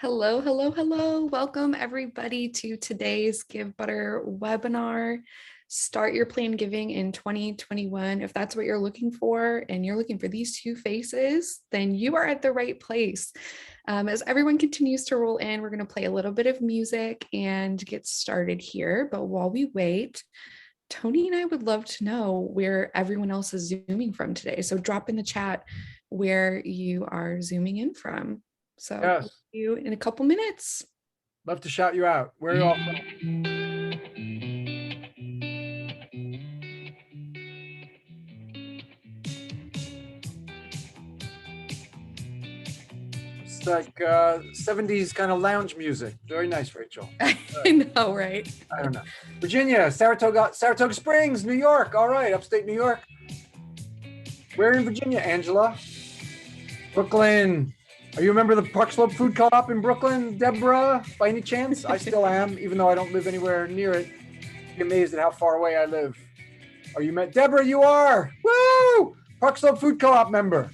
Hello, hello, hello. Welcome everybody to today's Givebutter webinar. Start your plan giving in 2021. If that's what you're looking for and you're looking for these two faces, then you are at the right place. As everyone continues to roll in, we're going to play a little bit of music and get started here. But while we wait, Tony and I would love to know where everyone else is zooming from today. So drop in the chat where you are zooming in from. So Yes. see you in a couple minutes. Love to shout you out. Where are you all from? It's like 70s kind of lounge music. Very nice, Rachel. I know, right? I don't know. Virginia, Saratoga Springs, New York. All right, upstate New York. Where in Virginia, Angela? Brooklyn. Are you a member of the Park Slope Food Co-op in Brooklyn, Deborah, by any chance? I still am, even though I don't live anywhere near it. Be amazed at how far away I live. Are you met? Deborah, you are. Woo! Park Slope Food Co-op member.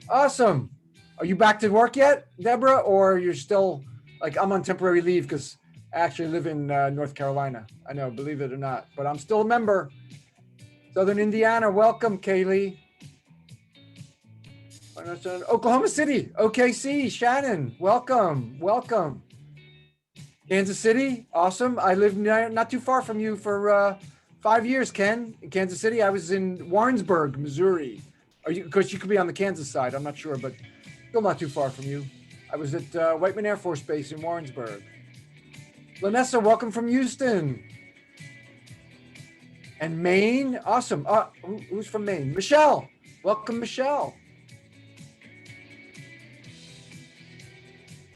Awesome. Are you back to work yet, Deborah? Or you're still, like, I'm on temporary leave because I actually live in North Carolina. I know, believe it or not, but I'm still a member. Southern Indiana, welcome, Kaylee. Oklahoma City, OKC, Shannon, welcome, welcome. Kansas City, awesome. I lived not too far from you for 5 years, Ken. In Kansas City, I was in Warrensburg, Missouri. Because you could be on the Kansas side, I'm not sure, but still not too far from you. I was at Whiteman Air Force Base in Warrensburg. Lanessa, welcome from Houston. And Maine, awesome. Who's from Maine? Michelle, welcome, Michelle.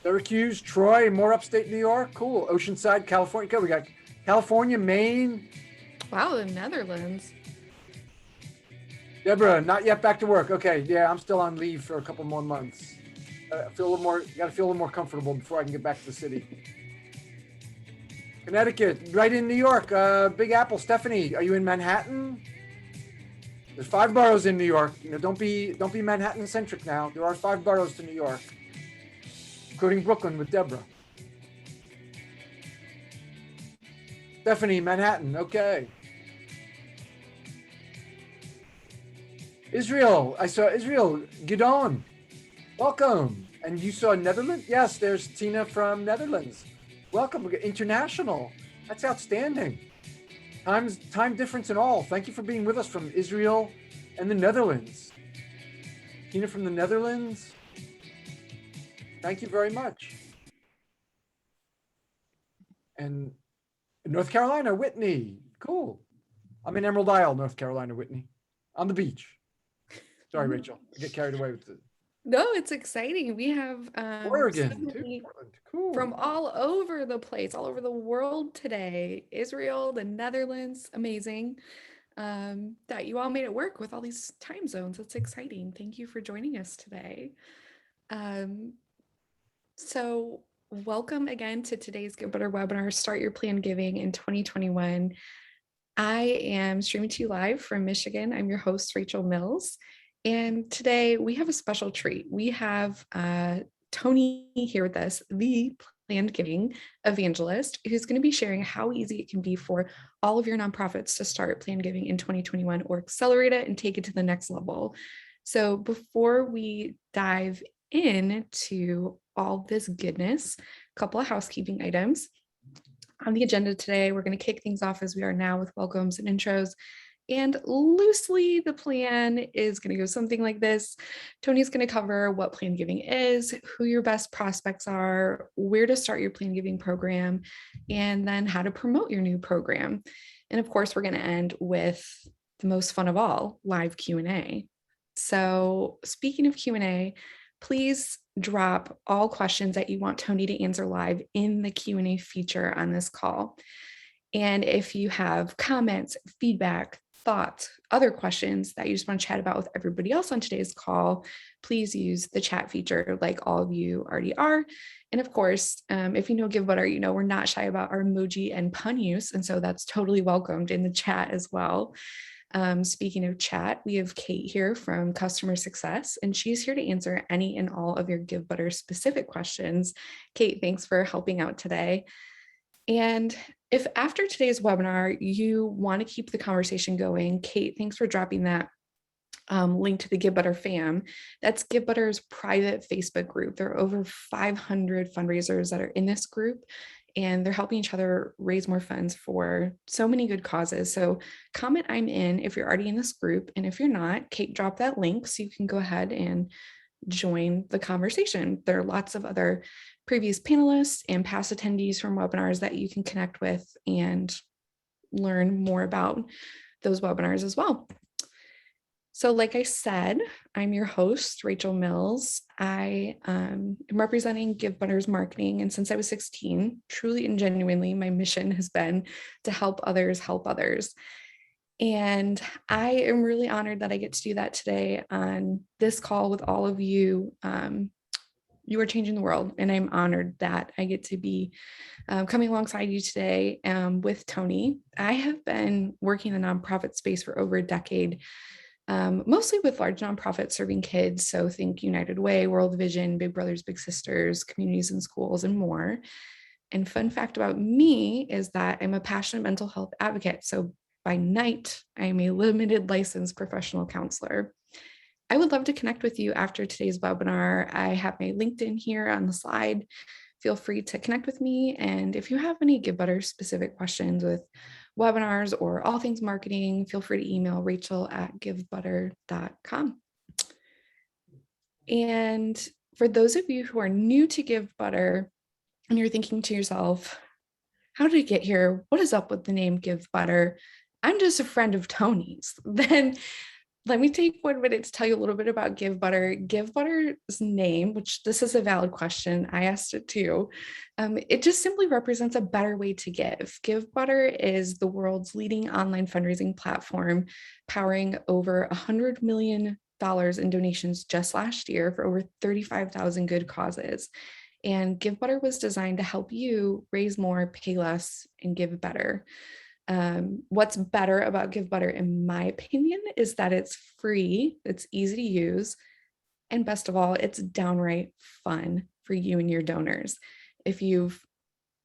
Syracuse, Troy, more upstate New York. Cool. Oceanside, California. Okay, we got California, Maine. Wow, the Netherlands. Deborah, not yet back to work. Okay, yeah, I'm still on leave for a couple more months. I feel a little more. Got to feel a little more comfortable before I can get back to the city. Connecticut, right in New York. Big Apple. Stephanie, are you in Manhattan? There's 5 boroughs in New York. You know, don't be Manhattan centric now. There are 5 boroughs to New York, including Brooklyn with Deborah. Stephanie, Manhattan, okay. Israel, I saw Israel, Gidon, welcome. And you saw Netherlands? Yes, there's Tina from Netherlands. Welcome, international. That's outstanding. Time difference and all. Thank you for being with us from Israel and the Netherlands. Tina from the Netherlands. Thank you very much. And North Carolina, Whitney. Cool. I'm in Emerald Isle, North Carolina, Whitney. On the beach. Sorry, Rachel. I get carried away with it. No, it's exciting. We have Oregon, too. Cool. From all over the place, all over the world today. Israel, the Netherlands, amazing. That you all made it work with all these time zones. It's exciting. Thank you for joining us today. So welcome again to today's Givebutter webinar, Start Your Plan Giving in 2021. I am streaming to you live from Michigan. I'm your host, Rachel Mills. And today we have a special treat. We have Tony here with us, the planned giving evangelist, who's going to be sharing how easy it can be for all of your nonprofits to start planned giving in 2021 or accelerate it and take it to the next level. So before we dive into all this goodness, a couple of housekeeping items. On the agenda today, we're going to kick things off as we are now with welcomes and intros. And loosely, the plan is going to go something like this. Tony's going to cover what plan giving is, who your best prospects are, where to start your plan giving program, and then how to promote your new program. And of course, we're going to end with the most fun of all, live Q&A. So speaking of Q&A, please drop all questions that you want Tony to answer live in the Q&A feature on this call. And if you have comments, feedback, thoughts, other questions that you just want to chat about with everybody else on today's call, please use the chat feature like all of you already are. And of course, if you know Givebutter, you know we're not shy about our emoji and pun use. And so that's totally welcomed in the chat as well. Speaking of chat, we have Kate here from Customer Success, and she's here to answer any and all of your Givebutter specific questions. Kate, thanks for helping out today. And if after today's webinar, you want to keep the conversation going, Kate, thanks for dropping that link to the Givebutter fam. That's Givebutter's private Facebook group. There are over 500 fundraisers that are in this group, and they're helping each other raise more funds for so many good causes. So comment I'm in if you're already in this group. And if you're not, Kate dropped that link so you can go ahead and join the conversation. There are lots of other previous panelists and past attendees from webinars that you can connect with and learn more about those webinars as well. So like I said, I'm your host, Rachel Mills. I am representing Givebutter's marketing. And since I was 16, truly and genuinely, my mission has been to help others help others. And I am really honored that I get to do that today on this call with all of you. You are changing the world, and I'm honored that I get to be coming alongside you today with Tony. I have been working in the nonprofit space for over a decade, mostly with large nonprofits serving kids. So think United Way, World Vision, Big Brothers, Big Sisters, communities and schools, and more. And fun fact about me is that I'm a passionate mental health advocate. So by night, I'm a limited licensed professional counselor. I would love to connect with you after today's webinar. I have my LinkedIn here on the slide. Feel free to connect with me. And if you have any Givebutter specific questions with webinars or all things marketing, feel free to email rachel@givebutter.com. And for those of you who are new to Givebutter and you're thinking to yourself, how did it get here? What is up with the name Givebutter? I'm just a friend of Tony's. Then let me take 1 minute to tell you a little bit about Givebutter. Givebutter's name, which this is a valid question, I asked it too. It just simply represents a better way to give. Givebutter is the world's leading online fundraising platform, powering over $100 million in donations just last year for over 35,000 good causes. And Givebutter was designed to help you raise more, pay less, and give better. What's better about Givebutter, in my opinion, is that it's free, it's easy to use, and best of all, it's downright fun for you and your donors. If you've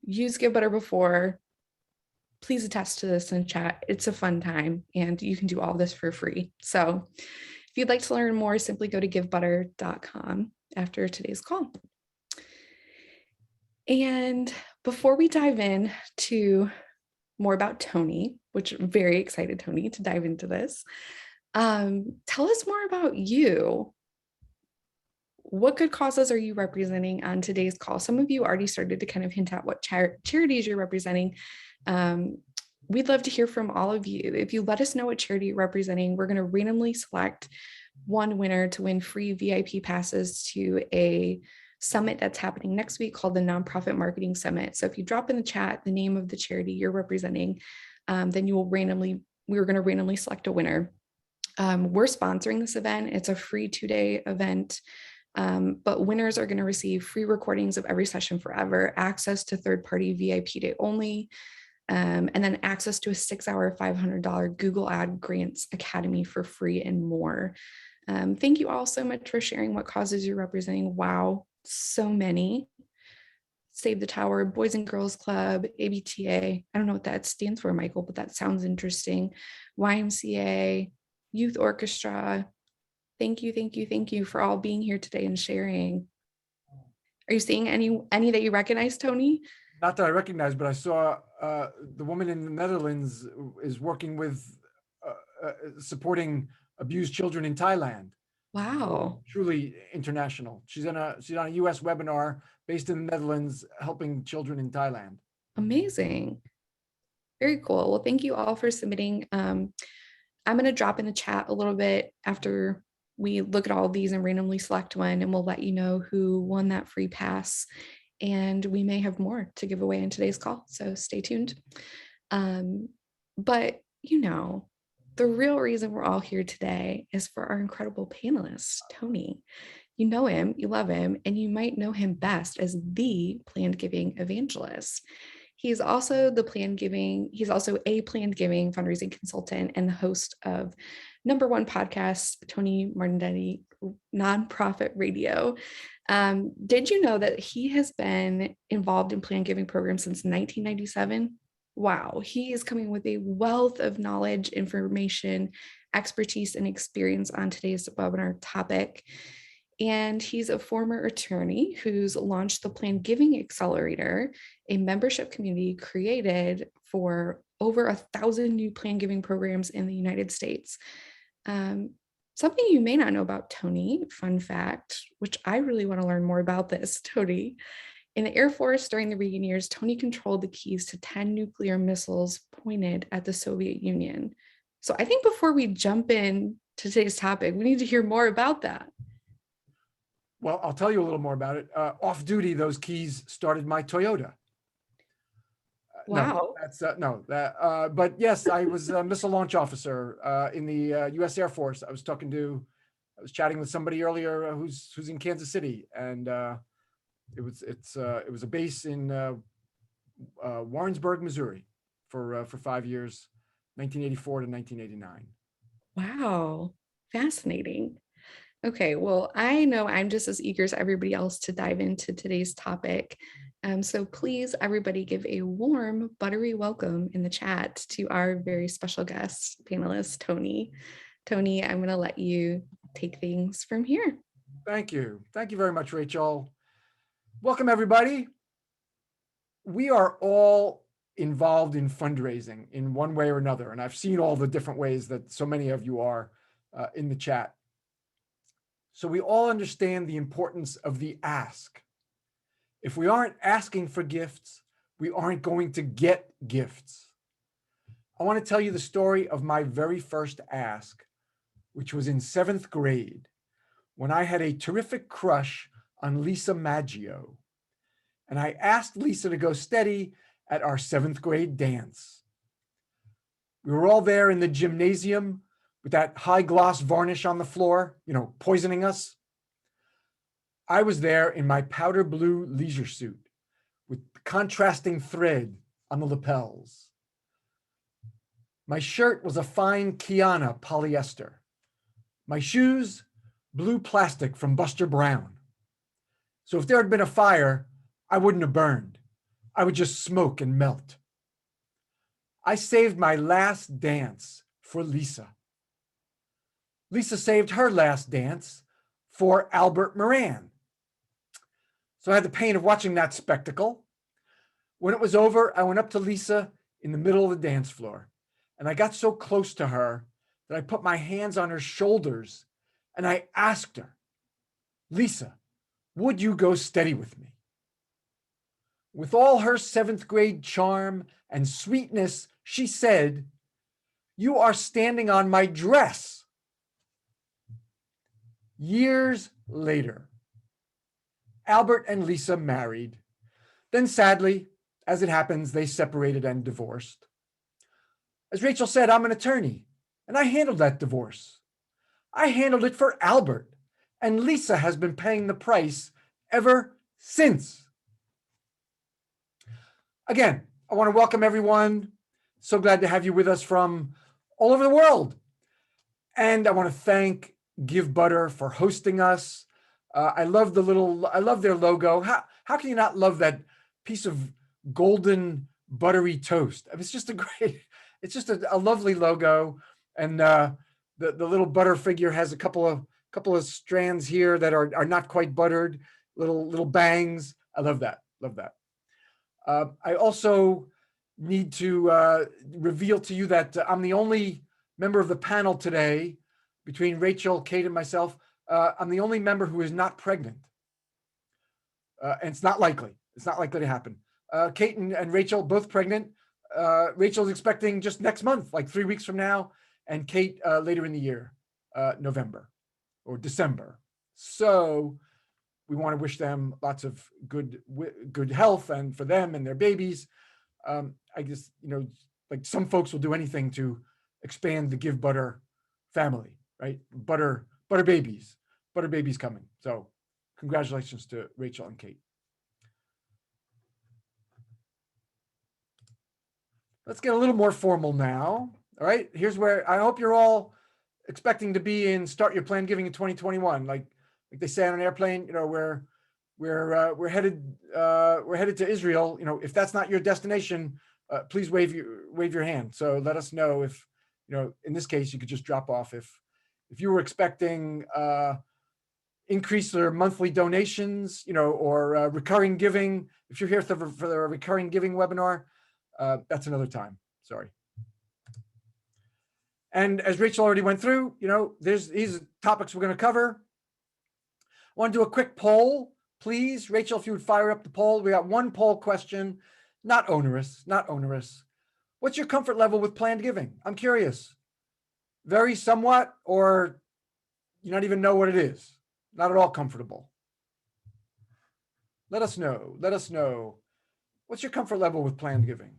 used Givebutter before, please attest to this in chat. It's a fun time, and you can do all this for free. So if you'd like to learn more, simply go to givebutter.com after today's call. And before we dive in to more about Tony, which I'm very excited, Tony, to dive into this. Tell us more about you. What good causes are you representing on today's call? Some of you already started to kind of hint at what charities you're representing. We'd love to hear from all of you. If you let us know what charity you're representing, we're going to randomly select one winner to win free VIP passes to a summit that's happening next week called the Nonprofit Marketing Summit. So if you drop in the chat the name of the charity you're representing, then we're going to randomly select a winner. We're sponsoring this event. It's a free 2-day event, but winners are going to receive free recordings of every session forever, access to third-party VIP day only, and then access to a 6-hour $500 Google Ad Grants Academy for free and more. Thank you all so much for sharing what causes you're representing. Wow. So many. Save the Tower, Boys and Girls Club, ABTA. I don't know what that stands for, Michael, but that sounds interesting. YMCA, Youth Orchestra. Thank you for all being here today and sharing. Are you seeing any that you recognize, Tony? Not that I recognize, but I saw the woman in the Netherlands is working with supporting abused children in Thailand. Wow. Truly international. She's on a US webinar based in the Netherlands, helping children in Thailand. Amazing. Very cool. Well, thank you all for submitting. I'm going to drop in the chat a little bit after we look at all of these and randomly select one, and we'll let you know who won that free pass. And we may have more to give away in today's call, so stay tuned. But the real reason we're all here today is for our incredible panelist, Tony. You know him, you love him, and you might know him best as the planned giving evangelist. He's also he's also a planned giving fundraising consultant and the host of #1 podcast, Tony Martignetti Nonprofit Radio. Did you know that he has been involved in planned giving programs since 1997? Wow, he is coming with a wealth of knowledge, information, expertise, and experience on today's webinar topic. And he's a former attorney who's launched the Planned Giving Accelerator, a membership community created for over 1,000 new planned giving programs in the United States. Something you may not know about Tony, fun fact, which I really want to learn more about this, Tony. In the Air Force during the Reagan years, Tony controlled the keys to 10 nuclear missiles pointed at the Soviet Union. So I think before we jump in to today's topic, we need to hear more about that. Well, I'll tell you a little more about it. Off duty, those keys started my Toyota. Wow. But yes, I was a missile launch officer in the U.S. Air Force. I was chatting with somebody earlier who's in Kansas City, and it was a base in Warrensburg, Missouri, for 5 years, 1984 to 1989. Wow, fascinating. Okay, well, I know I'm just as eager as everybody else to dive into today's topic. So please, everybody, give a warm, buttery welcome in the chat to our very special guest panelist, Tony. Tony, I'm going to let you take things from here. Thank you. Thank you very much, Rachel. Welcome, everybody. We are all involved in fundraising in one way or another, and I've seen all the different ways that so many of you are in the chat. So we all understand the importance of the ask. If we aren't asking for gifts, we aren't going to get gifts. I want to tell you the story of my very first ask, which was in 7th grade, when I had a terrific crush on Lisa Maggio. And I asked Lisa to go steady at our 7th grade dance. We were all there in the gymnasium with that high gloss varnish on the floor, poisoning us. I was there in my powder blue leisure suit with contrasting thread on the lapels. My shirt was a fine Kiana polyester. My shoes, blue plastic from Buster Brown. So if there had been a fire, I wouldn't have burned. I would just smoke and melt. I saved my last dance for Lisa. Lisa saved her last dance for Albert Moran. So I had the pain of watching that spectacle. When it was over, I went up to Lisa in the middle of the dance floor, and I got so close to her that I put my hands on her shoulders and I asked her, "Lisa, would you go steady with me?" With all her 7th grade charm and sweetness, she said, "You are standing on my dress." Years later, Albert and Lisa married. Then sadly, as it happens, they separated and divorced. As Rachel said, I'm an attorney, and I handled that divorce. I handled it for Albert, and Lisa has been paying the price ever since. Again, I want to welcome everyone. So glad to have you with us from all over the world. And I want to thank Givebutter for hosting us. I love their logo. How can you not love that piece of golden buttery toast? I mean, it's just a lovely logo. And the little butter figure has a couple of strands here that are not quite buttered, little bangs. I love that. I also need to reveal to you that I'm the only member of the panel today, between Rachel, Kate, and myself. I'm the only member who is not pregnant. And it's not likely. It's not likely to happen. Kate and Rachel, both pregnant. Rachel's expecting just next month, like 3 weeks from now, and Kate later in the year, November or December. So we want to wish them lots of good health, and for them and their babies. I guess, like some folks will do anything to expand the Givebutter family, right? Butter babies coming. So congratulations to Rachel and Kate. Let's get a little more formal now. All right, here's where I hope you're all expecting to be in Start Your Plan Giving in 2021. Like they say on an airplane, you know, we're headed to Israel. You know, if that's not your destination, please wave your hand. So let us know if, you know, in this case, you could just drop off if you were expecting increase their monthly donations, you know, or recurring giving. If you're here for the recurring giving webinar, that's another time. Sorry. And as Rachel already went through, you know, these topics we're going to cover. I want to do a quick poll, please. Rachel, if you would fire up the poll. We got one poll question, not onerous, not onerous. What's your comfort level with planned giving? I'm curious. Very somewhat, or you not even know what it is? Not at all comfortable. Let us know. Let us know. What's your comfort level with planned giving?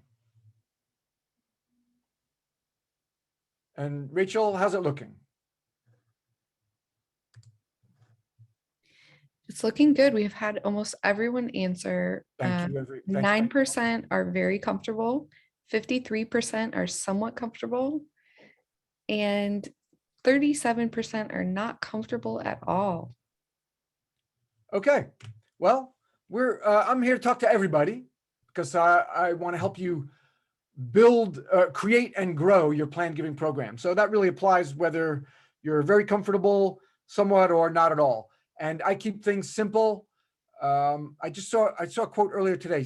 And Rachel, how's it looking? It's looking good. We've had almost everyone answer. Thank you. 9% are very comfortable, 53% are somewhat comfortable, and 37% are not comfortable at all. Okay, well, I'm here to talk to everybody because I want to help you build, create and grow your planned giving program. So that really applies whether you're very comfortable, somewhat, or not at all. And I keep things simple. I saw a quote earlier today.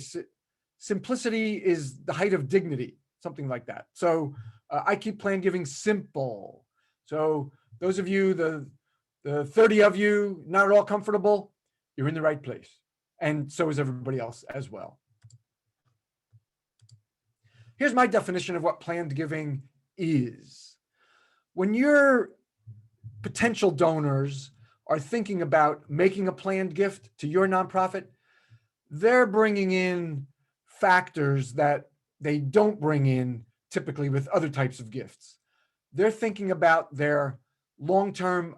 Simplicity is the height of dignity, something like that. So I keep planned giving simple. So those of you, the 30 of you, not at all comfortable, you're in the right place. And so is everybody else as well. Here's my definition of what planned giving is. When your potential donors are thinking about making a planned gift to your nonprofit, they're bringing in factors that they don't bring in typically with other types of gifts. They're thinking about their long-term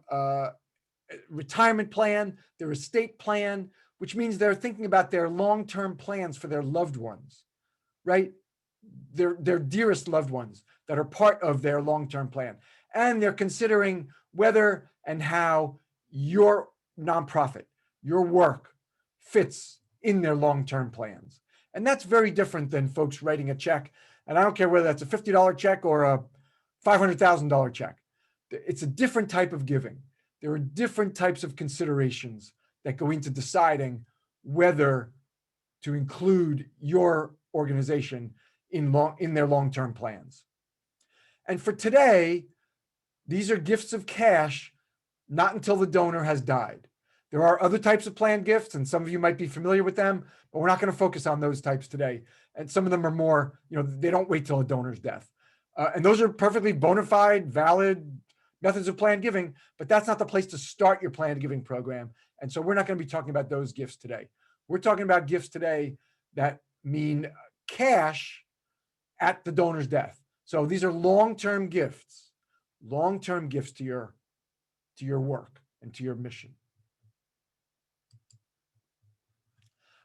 retirement plan, their estate plan, which means they're thinking about their long-term plans for their loved ones, right? Their dearest loved ones that are part of their long-term plan. And they're considering whether and how your nonprofit, your work fits in their long-term plans. And that's very different than folks writing a check. And I don't care whether that's a $50 check or a $500,000 check. It's a different type of giving. There are different types of considerations that go into deciding whether to include your organization in their long-term plans. And for today, these are gifts of cash, not until the donor has died. There are other types of planned gifts, and some of you might be familiar with them, but we're not going to focus on those types today. And some of them are more, you know, they don't wait till a donor's death. And those are perfectly bona fide, valid methods of planned giving, but that's not the place to start your planned giving program. And so we're not going to be talking about those gifts today. We're talking about gifts today that mean cash at the donor's death. So these are long-term gifts to your work and to your mission.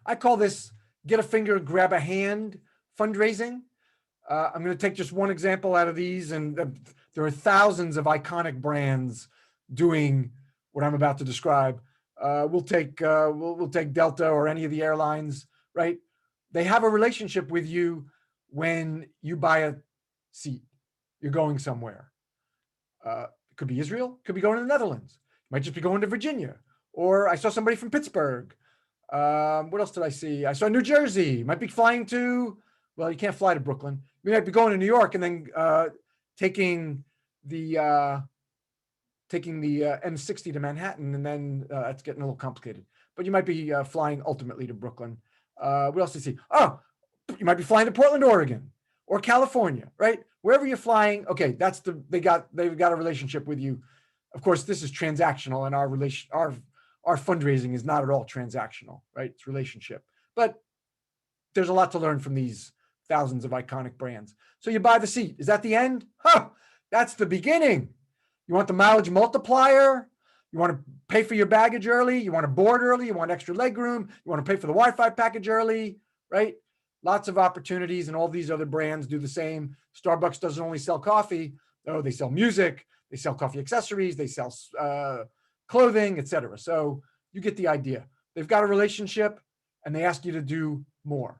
I call this get a finger, grab a hand fundraising. I'm going to take just one example out of these, and there are thousands of iconic brands doing what I'm about to describe. We'll take Delta or any of the airlines, right? They have a relationship with you when you buy a seat. You're going somewhere. It could be Israel, could be going to the Netherlands. It might just be going to Virginia. Or I saw somebody from Pittsburgh. What else did I see? I saw New Jersey. Might be flying to, well, you can't fly to Brooklyn. You might be going to New York and then taking the M60 to Manhattan, and then it's getting a little complicated. But you might be flying ultimately to Brooklyn. What else did you see? Oh, you might be flying to Portland, Oregon, or California, right? Wherever you're flying, okay, they've got a relationship with you. Of course, this is transactional, and our fundraising is not at all transactional, right? It's relationship. But there's a lot to learn from these thousands of iconic brands. So you buy the seat. Is that the end? Huh, that's the beginning. You want the mileage multiplier? You want to pay for your baggage early? You want to board early? You want extra leg room? You want to pay for the Wi-Fi package early, right? lots of opportunities, and all these other brands do the same. Starbucks doesn't only sell coffee. Oh, they sell music, they sell coffee accessories, they sell clothing, etc. So you get the idea. They've got a relationship and they ask you to do more.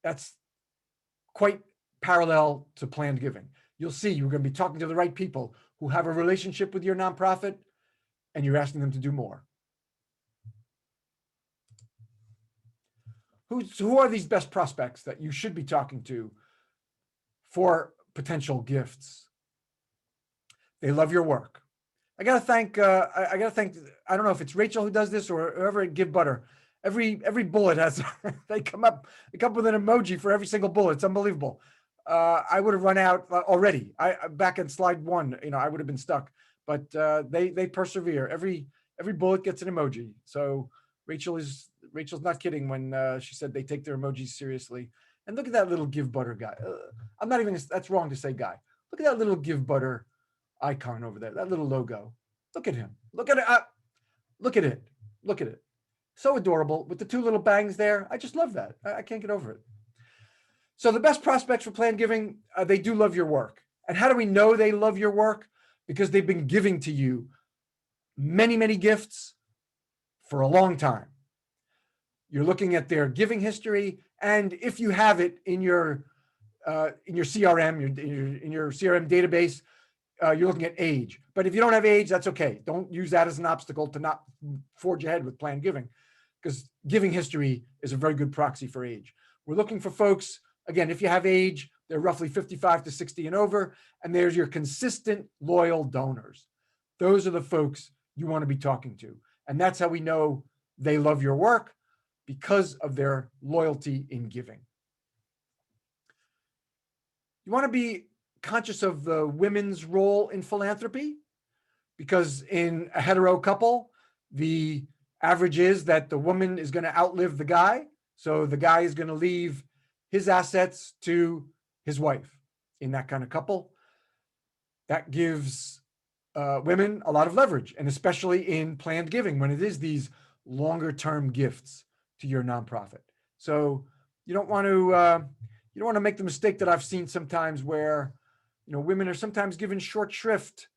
That's quite parallel to planned giving. You'll see you're going to be talking to the right people who have a relationship with your nonprofit, and you're asking them to do more. Who are these best prospects that you should be talking to for potential gifts? They love your work. I gotta thank. I don't know if it's Rachel who does this or whoever at Givebutter. Every bullet has. They come up with an emoji for every single bullet. It's unbelievable. I would have run out already. Back in slide 1, I would have been stuck. But they persevere. Every bullet gets an emoji. So Rachel's not kidding when she said they take their emojis seriously. And look at that little Givebutter guy. I'm not even. That's wrong to say guy. Look at that little Givebutter icon over there. That little logo. Look at him. Look at it. Look at it. Look at it. So adorable with the 2 little bangs there. I just love that. I can't get over it. So the best prospects for planned giving, they do love your work. And how do we know they love your work? Because they've been giving to you many, many gifts for a long time. You're looking at their giving history, and if you have it in your CRM, in your CRM database, you're looking at age. But if you don't have age, that's okay. Don't use that as an obstacle to not forge ahead with planned giving, because giving history is a very good proxy for age. We're looking for folks, again, if you have age, they're roughly 55 to 60 and over, and there's your consistent, loyal donors. Those are the folks you want to be talking to. And that's how we know they love your work, because of their loyalty in giving. You want to be conscious of the women's role in philanthropy, because in a hetero couple, the average is that the woman is going to outlive the guy. So the guy is going to leave his assets to his wife. In that kind of couple, that gives women a lot of leverage, and especially in planned giving, when it is these longer term gifts to your nonprofit. So you don't want to make the mistake that I've seen sometimes, where women are sometimes given short shrift.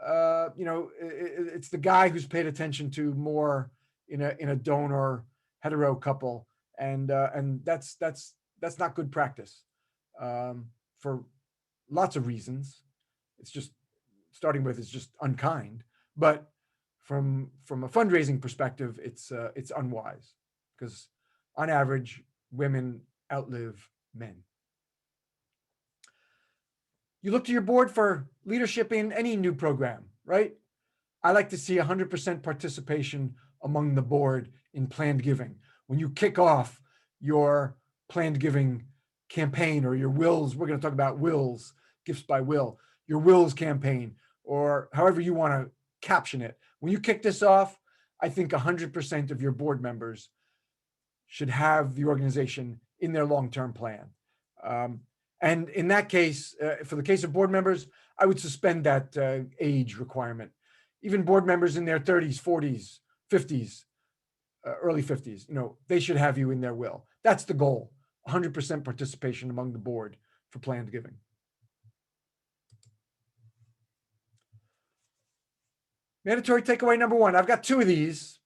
It's the guy who's paid attention to more in a donor hetero couple, and that's not good practice for lots of reasons. It's just starting with, it's just unkind, but from a fundraising perspective, it's unwise, because on average, women outlive men. You look to your board for leadership in any new program, right? I like to see 100% participation among the board in planned giving. When you kick off your planned giving campaign, or your wills, we're going to talk about wills, gifts by will, your wills campaign, or however you want to caption it. When you kick this off, I think 100% of your board members should have the organization in their long-term plan. And in that case, for the case of board members, I would suspend that age requirement. Even board members in their 30s, 40s, 50s, early 50s, they should have you in their will. That's the goal, 100% participation among the board for planned giving. Mandatory takeaway number 1. I've got 2 of these.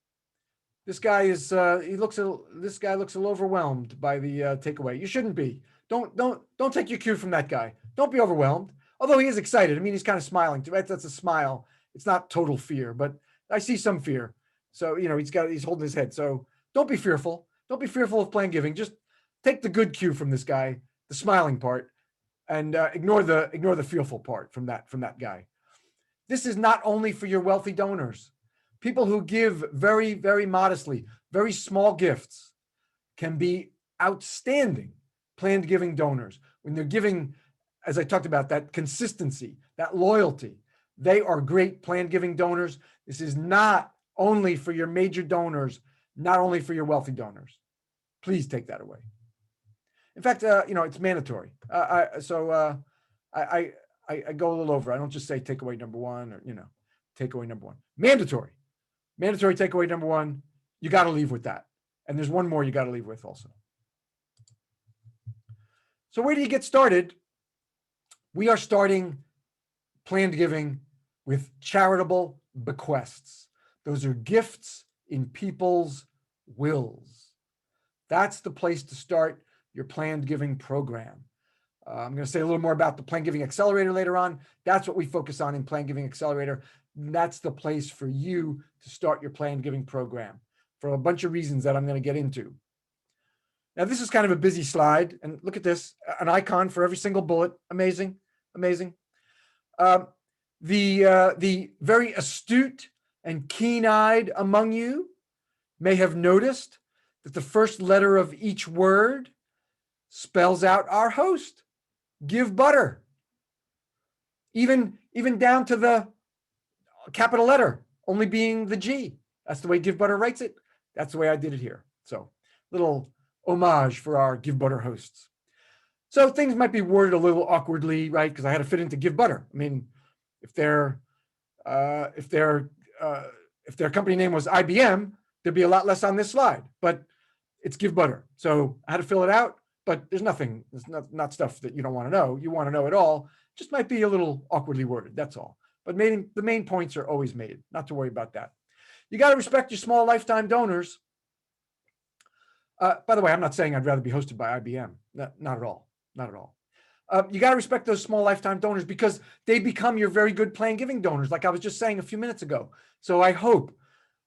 This guy looks a little overwhelmed by the takeaway. You shouldn't be. Don't take your cue from that guy. Don't be overwhelmed. Although he is excited. I mean, he's kind of smiling too. That's a smile. It's not total fear, but I see some fear. So, he's holding his head. So don't be fearful. Don't be fearful of planned giving. Just take the good cue from this guy, the smiling part, and ignore the fearful part from that guy. This is not only for your wealthy donors. People who give very, very modestly, very small gifts can be outstanding planned giving donors. When they're giving, as I talked about, that consistency, that loyalty, they are great planned giving donors. This is not only for your major donors, not only for your wealthy donors. Please take that away. In fact, it's mandatory. I go a little over. I don't just say takeaway number 1 or, takeaway number 1. Mandatory takeaway number 1. You got to leave with that. And there's one more you got to leave with also. So where do you get started? We are starting planned giving with charitable bequests. Those are gifts in people's wills. That's the place to start your planned giving program. I'm going to say a little more about the Planned Giving Accelerator later on. That's what we focus on in Planned Giving Accelerator. That's the place for you to start your planned giving program for a bunch of reasons that I'm going to get into. Now, this is kind of a busy slide, and look at this, an icon for every single bullet. Amazing, amazing. The very astute and keen-eyed among you may have noticed that the first letter of each word spells out our host, Givebutter. Even down to the capital letter, only being the G. That's the way Givebutter writes it. That's the way I did it here. So, little homage for our Givebutter hosts. So things might be worded a little awkwardly, right? Because I had to fit into Givebutter. I mean, if their company name was IBM, there'd be a lot less on this slide. But it's Givebutter, so I had to fill it out. But there's nothing. It's not stuff that you don't want to know. You want to know it all. Just might be a little awkwardly worded. That's all. But the main points are always made. Not to worry about that. You got to respect your small lifetime donors. By the way, I'm not saying I'd rather be hosted by IBM. Not at all. Not at all. You got to respect those small lifetime donors because they become your very good planned giving donors, like I was just saying a few minutes ago. So I hope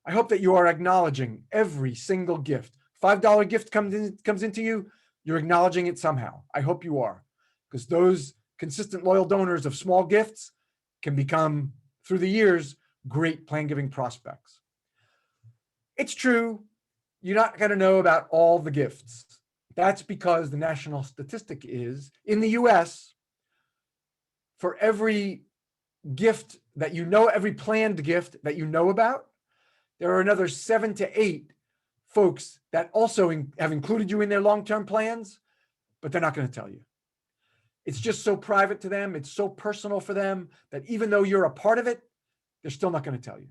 that you are acknowledging every single gift. $5 gift comes into you, you're acknowledging it somehow. I hope you are, because those consistent loyal donors of small gifts can become, through the years, great planned giving prospects. It's true, you're not going to know about all the gifts. That's because the national statistic is, in the US, for every gift that you know, every planned gift that you know about, there are another 7 to 8 folks that also have included you in their long-term plans, but they're not going to tell you. It's just so private to them. It's so personal for them that even though you're a part of it, they're still not going to tell you.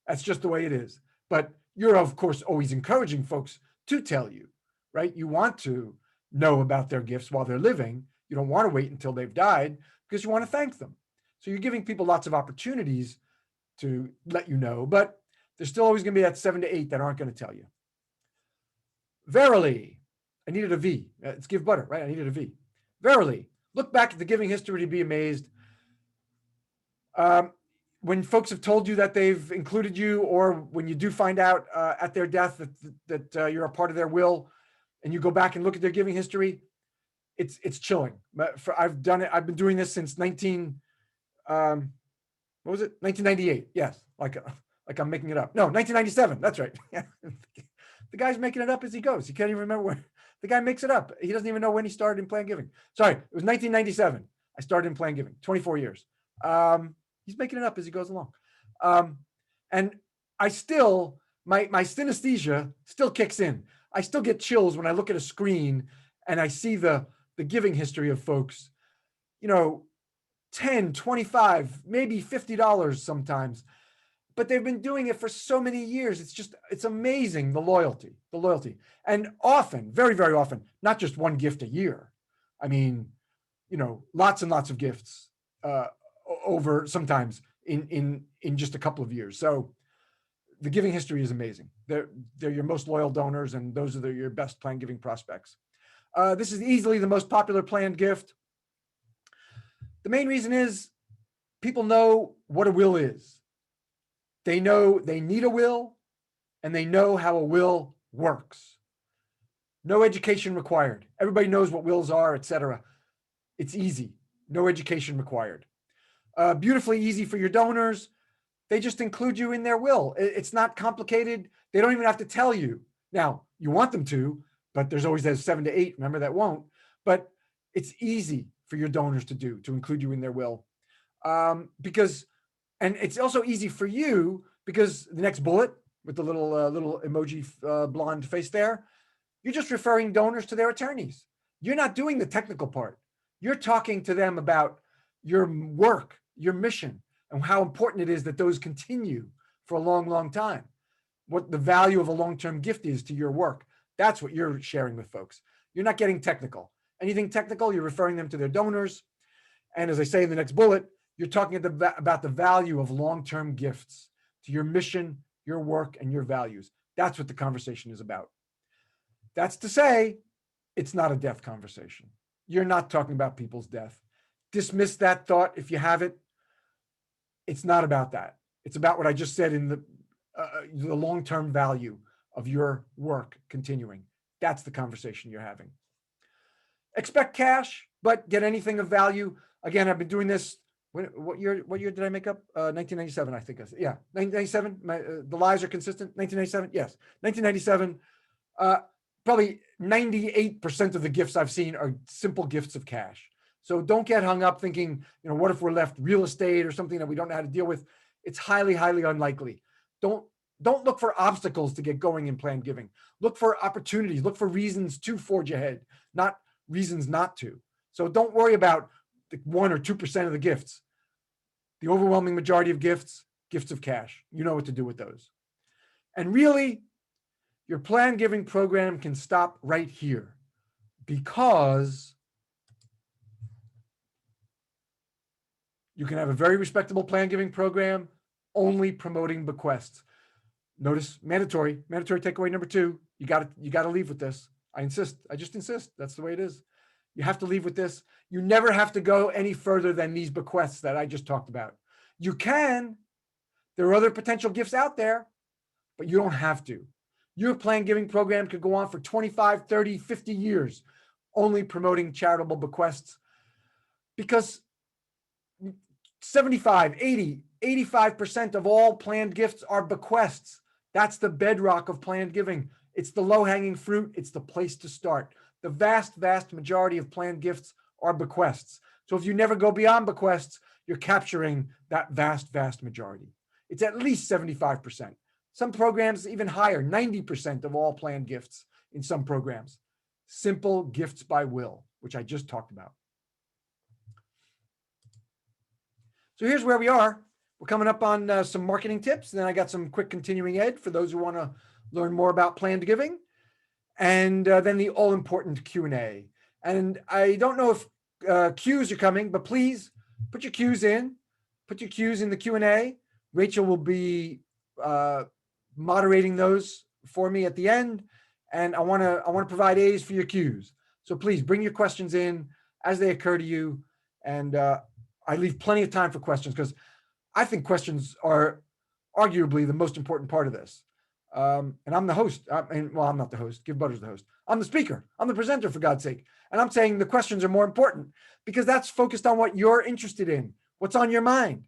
That's just the way it is. But you're, of course, always encouraging folks to tell you, right? You want to know about their gifts while they're living. You don't want to wait until they've died because you want to thank them. So you're giving people lots of opportunities to let you know, but there's still always going to be that 7 to 8 that aren't going to tell you. Verily, I needed a V. It's Givebutter, right? I needed a V. Verily, look back at the giving history to be amazed. When folks have told you that they've included you, or when you do find out at their death that you're a part of their will, and you go back and look at their giving history, it's chilling. I've done it. I've been doing this since 1998. Yes, like I'm making it up. No, 1997. That's right. The guy's making it up as he goes. He can't even remember where. The guy makes it up. He doesn't even know when he started in planned giving. Sorry, it was 1997. I started in planned giving. 24 years. He's making it up as he goes along. And I still, my synesthesia still kicks in. I still get chills when I look at a screen and I see the giving history of folks, you know, $10, $25, maybe $50 sometimes, but they've been doing it for so many years. It's amazing, the loyalty. And often, very, very often, not just one gift a year. I mean, you know, lots and lots of gifts over sometimes in just a couple of years. So the giving history is amazing. They're your most loyal donors, and those are your best planned giving prospects. This is easily the most popular planned gift. The main reason is people know what a will is. They know they need a will, and they know how a will works. No education required. Everybody knows what wills are, etc. It's easy. No education required. Beautifully easy for your donors. They just include you in their will. It's not complicated. They don't even have to tell you. Now, you want them to, but there's always that 7 to 8. Remember, that won't. But it's easy for your donors to include you in their will. And it's also easy for you because the next bullet with the little emoji blonde face there, you're just referring donors to their attorneys. You're not doing the technical part. You're talking to them about your work, your mission, and how important it is that those continue for a long, long time. What the value of a long-term gift is to your work. That's what you're sharing with folks. You're not getting technical. Anything technical, you're referring them to their donors. And as I say in the next bullet, you're talking about the value of long-term gifts to your mission, your work, and your values. That's what the conversation is about. That's to say, it's not a death conversation. You're not talking about people's death. Dismiss that thought if you have it. It's not about that. It's about what I just said in the long-term value of your work continuing. That's the conversation you're having. Expect cash, but get anything of value. Again, I've been doing this. What year did I make up? 1997, I think. Yeah, 1997. The lies are consistent. 1997. Yes, 1997. Probably 98% of the gifts I've seen are simple gifts of cash. So don't get hung up thinking, what if we're left real estate or something that we don't know how to deal with? It's highly, highly unlikely. Don't look for obstacles to get going in planned giving. Look for opportunities. Look for reasons to forge ahead, not reasons not to. So don't worry about the 1 or 2% of the gifts. The overwhelming majority of gifts of cash. You know what to do with those. And really, your planned giving program can stop right here because you can have a very respectable planned giving program only promoting bequests. Notice mandatory takeaway number 2. You got to leave with this. I just insist. That's the way it is. You have to leave with this. You never have to go any further than these bequests that I just talked about. You can. There are other potential gifts out there, but you don't have to. Your planned giving program could go on for 25, 30, 50 years, only promoting charitable bequests, because 75, 80, 85% of all planned gifts are bequests. That's the bedrock of planned giving. It's the low-hanging fruit. It's the place to start. The vast, vast majority of planned gifts are bequests. So if you never go beyond bequests, you're capturing that vast, vast majority. It's at least 75%. Some programs even higher, 90% of all planned gifts in some programs. Simple gifts by will, which I just talked about. So here's where we are. We're coming up on some marketing tips. And then I got some quick continuing ed for those who want to learn more about planned giving. And then the all-important Q&A. And I don't know if cues are coming, but please put your cues in. Put your cues in the Q&A. Rachel will be moderating those for me at the end. And I want to provide A's for your cues. So please bring your questions in as they occur to you. And I leave plenty of time for questions because I think questions are arguably the most important part of this. And I'm the host. I'm not the host. Givebutter's the host. I'm the speaker. I'm the presenter, for God's sake. And I'm saying the questions are more important because that's focused on what you're interested in, what's on your mind.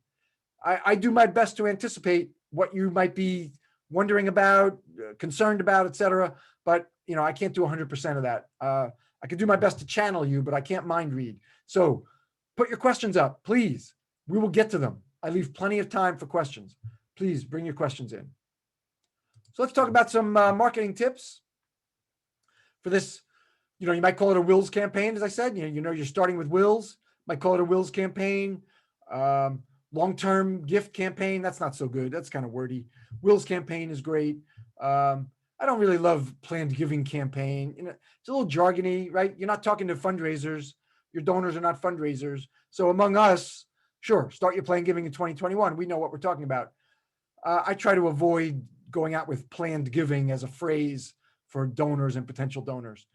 I do my best to anticipate what you might be wondering about, concerned about, etc. But I can't do 100% of that. I can do my best to channel you, but I can't mind read. So put your questions up, please. We will get to them. I leave plenty of time for questions. Please bring your questions in. So let's talk about some marketing tips for this. You might call it a wills campaign, as I said. You're starting with wills. Might call it a wills campaign. Long-term gift campaign. That's not so good. That's kind of wordy. Wills campaign is great. I don't really love planned giving campaign. It's a little jargony, right? You're not talking to fundraisers. Your donors are not fundraisers. So among us, sure, start your planned giving in 2021. We know what we're talking about. I try to avoid going out with planned giving as a phrase for donors and potential donors.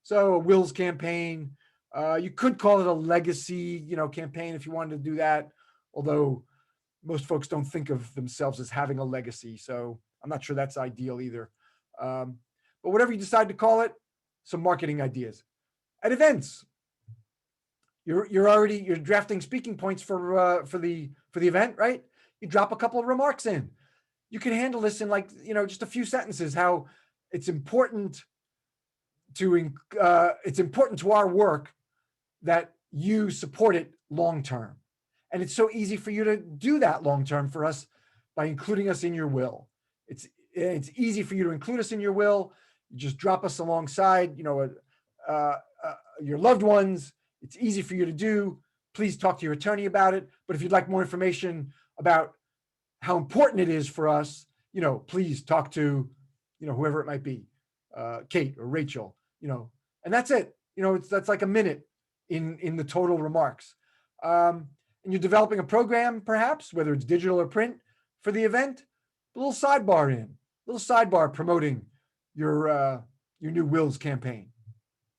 So a wills campaign, you could call it a legacy, campaign if you wanted to do that. Although most folks don't think of themselves as having a legacy. So I'm not sure that's ideal either. But whatever you decide to call it, some marketing ideas. At events, you're drafting speaking points for the event, right? You drop a couple of remarks in. You can handle this in just a few sentences, how it's important to our work that you support it long term. And it's so easy for you to do that long term for us by including us in your will. It's easy for you to include us in your will. You just drop us alongside, your loved ones. It's easy for you to do. Please talk to your attorney about it. But if you'd like more information about how important it is for us, please talk to, whoever it might be, Kate or Rachel, and that's it. that's like a minute in the total remarks. And you're developing a program, perhaps, whether it's digital or print, for the event, a little sidebar promoting your new wills campaign,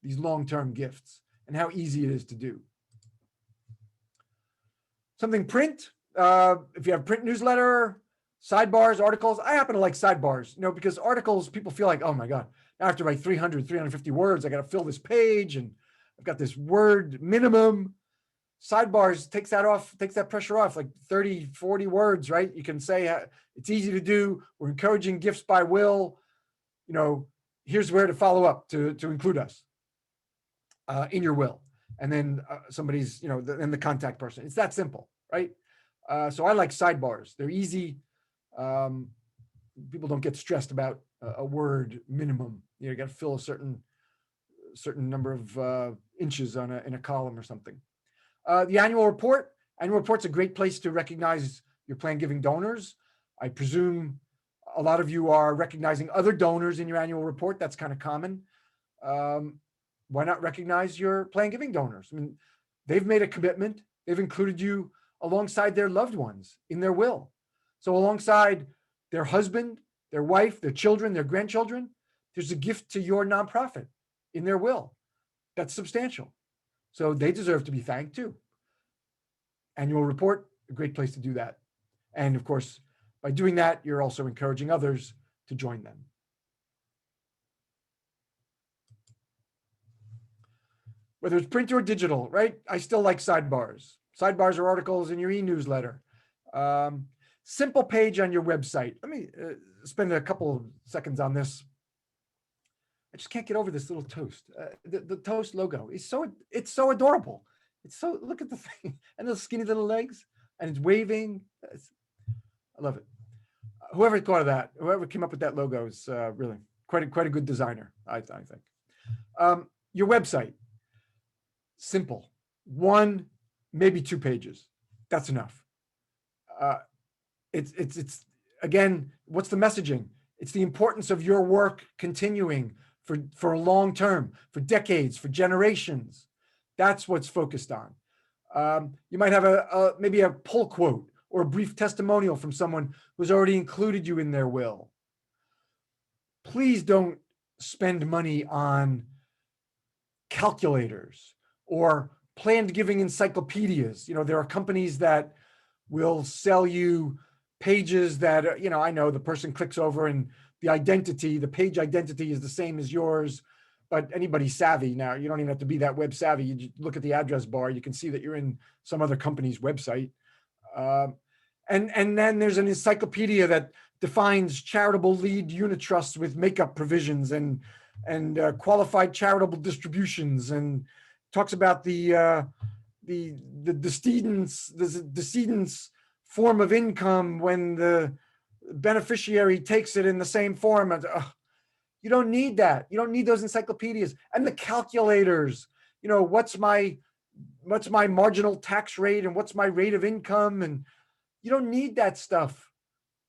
these long-term gifts, and how easy it is to do. Something print, if you have print newsletter, sidebars, articles. I happen to like sidebars, because articles, people feel like, oh my God, now I have to write 350 words. I got to fill this page and I've got this word minimum. Sidebars takes that pressure off, like 30, 40 words, right? You can say it's easy to do. We're encouraging gifts by will. Here's where to follow up to include us in your will. And then somebody's, and the contact person. It's that simple, right? So I like sidebars. They're easy. People don't get stressed about a word minimum. You got to fill a certain number of inches in a column or something. The annual report's a great place to recognize your planned giving donors. I presume a lot of you are recognizing other donors in your annual report. That's kind of common. Why not recognize your planned giving donors? I mean, they've made a commitment. They've included you alongside their loved ones in their will. So alongside their husband, their wife, their children, their grandchildren, there's a gift to your nonprofit in their will. That's substantial. So they deserve to be thanked too. Annual report, a great place to do that. And of course, by doing that, you're also encouraging others to join them. Whether it's print or digital, right? I still like sidebars. Sidebars are articles in your e-newsletter. Simple page on your website. Let me spend a couple of seconds on this. I just can't get over this little toast. The toast logo is it's so adorable. Look at the thing and those skinny little legs, and it's waving. I love it. Whoever thought of that, whoever came up with that logo is really quite a good designer, I think. Your website, simple, 1, maybe 2 pages. That's enough. It's again, what's the messaging? It's the importance of your work continuing for a long term, for decades, for generations. That's what's focused on. You might have maybe a pull quote or a brief testimonial from someone who's already included you in their will. Please don't spend money on calculators or planned giving encyclopedias. There are companies that will sell you pages that, I know the person clicks over and the page identity is the same as yours, but anybody savvy now, you don't even have to be that web savvy. You just look at the address bar, you can see that you're in some other company's website. And then there's an encyclopedia that defines charitable lead unit trusts with makeup provisions and qualified charitable distributions, and talks about the decedent's form of income when the beneficiary takes it in the same form. You don't need that. You don't need those encyclopedias and the calculators. What's my marginal tax rate and what's my rate of income, and you don't need that stuff.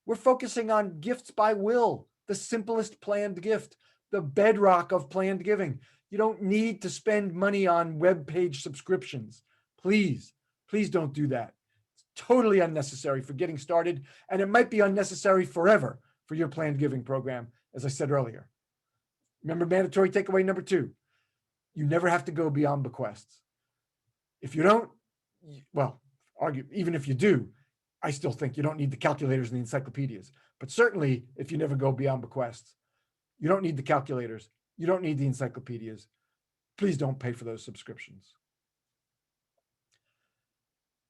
We're focusing on gifts by will, the simplest planned gift, the bedrock of planned giving. You don't need to spend money on web page subscriptions. Please don't do that. It's totally unnecessary for getting started, and it might be unnecessary forever for your planned giving program, as I said earlier. Remember mandatory takeaway number 2. You never have to go beyond bequests. If you don't, even if you do, I still think you don't need the calculators and the encyclopedias. But certainly, if you never go beyond bequests, you don't need the calculators. You don't need the encyclopedias. Please don't pay for those subscriptions.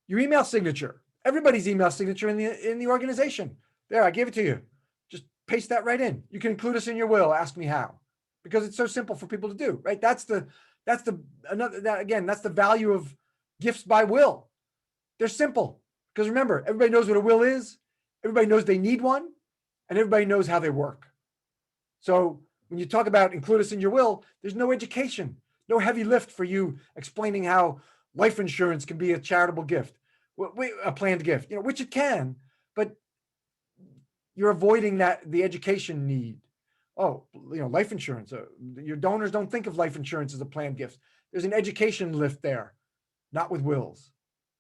Your email signature. Everybody's email signature in the organization. There, I gave it to you. Just paste that right in. You can include us in your will. Ask me how, because it's so simple for people to do. Right? That's the value of gifts by will. They're simple. Because remember, everybody knows what a will is, everybody knows they need one, and everybody knows how they work. So when you talk about include us in your will, there's no education, no heavy lift for you explaining how life insurance can be a charitable gift, a planned gift, which it can, but you're avoiding the education need. Oh, life insurance. Your donors don't think of life insurance as a planned gift. There's an education lift there, not with wills,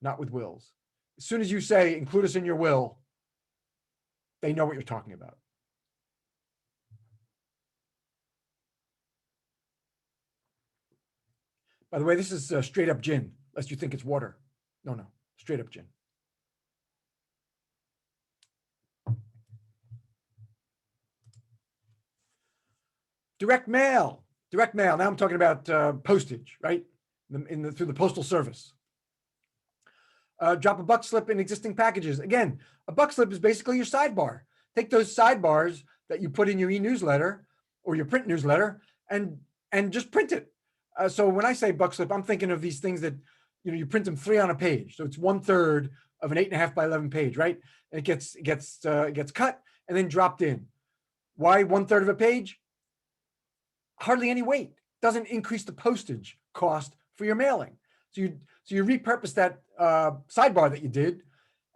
not with wills. As soon as you say, include us in your will, they know what you're talking about. By the way, this is straight up gin, lest you think it's water. No, straight up gin. Direct mail. Now I'm talking about postage, right? Through the postal service. Drop a buck slip in existing packages. Again, a buck slip is basically your sidebar. Take those sidebars that you put in your e-newsletter or your print newsletter and just print it. So when I say buck slip, I'm thinking of these things that you print them 3 on a page. So it's 1/3 of an 8.5 by 11 page, right? And it gets cut and then dropped in. Why 1/3 of a page? Hardly any weight. Doesn't increase the postage cost for your mailing. So you repurpose that sidebar that you did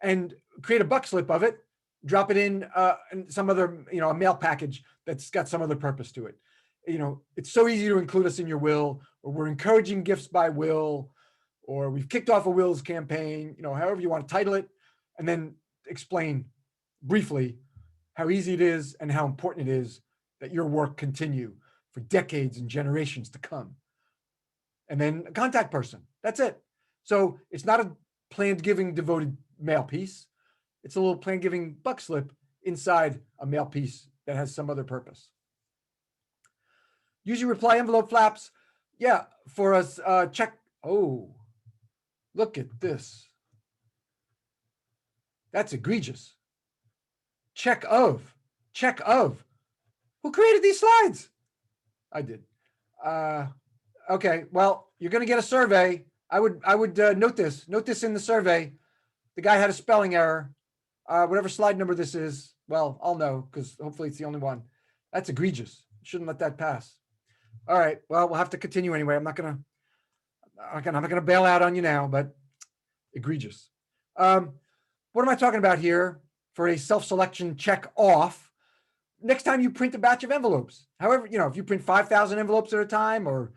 and create a buck slip of it, drop it in some other, a mail package that's got some other purpose to it. It's so easy to include us in your will, or we're encouraging gifts by will, or we've kicked off a wills campaign, however you want to title it, and then explain briefly how easy it is and how important it is that your work continue for decades and generations to come. And then a contact person. That's it. So it's not a planned giving devoted mail piece. It's a little planned giving buck slip inside a mail piece that has some other purpose. Use your reply envelope flaps. Yeah, for us, check. Oh, look at this. That's egregious. Check of. Who created these slides? I did. Okay, well, you're going to get a survey. I would note this in the survey. The guy had a spelling error. Whatever slide number this is, well, I'll know because hopefully it's the only one. That's egregious. Shouldn't let that pass. All right, well, we'll have to continue anyway. I'm not gonna bail out on you now, but egregious. What am I talking about here for a self-selection check off? Next time you print a batch of envelopes, however, if you print 5,000 envelopes at a time, or